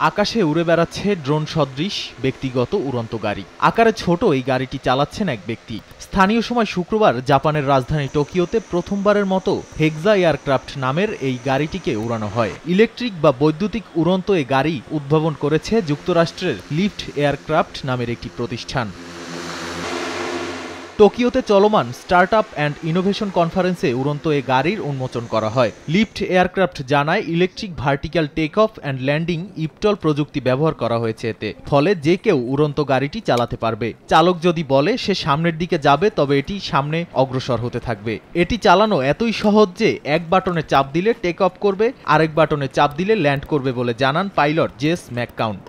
আকাশে উড়ে বেড়াচ্ছে ড্রোন সদৃশ ব্যক্তিগত উড়ন্ত গাড়ি। আকারে ছোট এই গাড়িটি চালাচ্ছেন এক ব্যক্তি। স্থানীয় সময় শুক্রবার জাপানের রাজধানী টোকিওতে প্রথমবারের মতো হেক্সা এয়ারক্রাফট নামের এই গাড়িটিকে উড়ানো হয়। ইলেকট্রিক বা বৈদ্যুতিক উড়ন্ত এই গাড়ি উদ্ভাবন করেছে যুক্তরাষ্ট্রের লিফট এয়ারক্রাফট নামের একটি প্রতিষ্ঠান। টোকিওতে চলমান স্টার্টআপ অ্যান্ড ইনোভেশন কনফারেন্সে উড়ন্ত এ গাড়ির উন্মোচন করা হয়। লিফট এয়ারক্রাফট জানায়, electric vertical take off and landing eVTOL প্রযুক্তি ব্যবহার করা হয়েছে এতে। ফলে যে কেউ উড়ন্ত গাড়িটি চালাতে পারবে। চালক যদি বলে সে সামনের দিকে যাবে, তবে এটি সামনে অগ্রসর হতে থাকবে। এটি চালানো এতই সহজ যে এক বাটনে চাপ দিলে টেক অফ করবে, আরেক বাটনে চাপ দিলে ল্যান্ড করবে বলে জানান পাইলট জেস ম্যাককাউন্ট।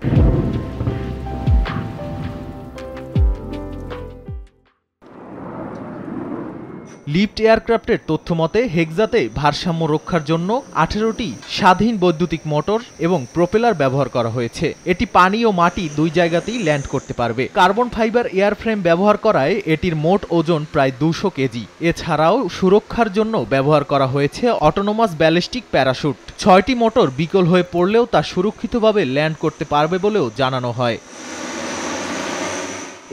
লিফট এয়ারক্রাফটের তথ্য মতে হেক্সাতে ভারসাম্য রক্ষার জন্য 18টি স্বাধীন বৈদ্যুতিক মোটর এবং প্রোপেলার ব্যবহার করা হয়েছে। এটি পানি ও মাটি দুই জায়গাতেই ল্যান্ড করতে পারবে। কার্বন ফাইবার এয়ারফ্রেম ব্যবহার করায় এটির মোট ওজন প্রায় 200 কেজি। এছাড়াও সুরক্ষার জন্য ব্যবহার করা হয়েছে অটোনোমাস ব্যালিস্টিক প্যারাশুট। 6টি মোটর বিকল হয়ে পড়লেও তা সুরক্ষিতভাবে ল্যান্ড করতে পারবে বলেও জানানো হয়।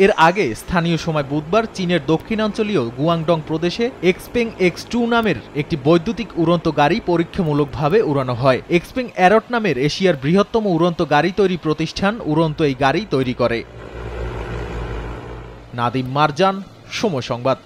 এর আগে স্থানীয় সময় বুধবার চীনের দক্ষিণাঞ্চলীয় গুয়াংডং প্রদেশে এক্সপেং X2 নামের একটি বৈদ্যুতিক উড়ন্ত গাড়ি পরীক্ষামূলকভাবে উড়ানো হয়। এক্সপেং অ্যারট নামের এশিয়ার বৃহত্তম উড়ন্ত গাড়ি তৈরি প্রতিষ্ঠান উড়ন্ত এই গাড়ি তৈরি করে। নাদিম মারজান, সময় সংবাদ।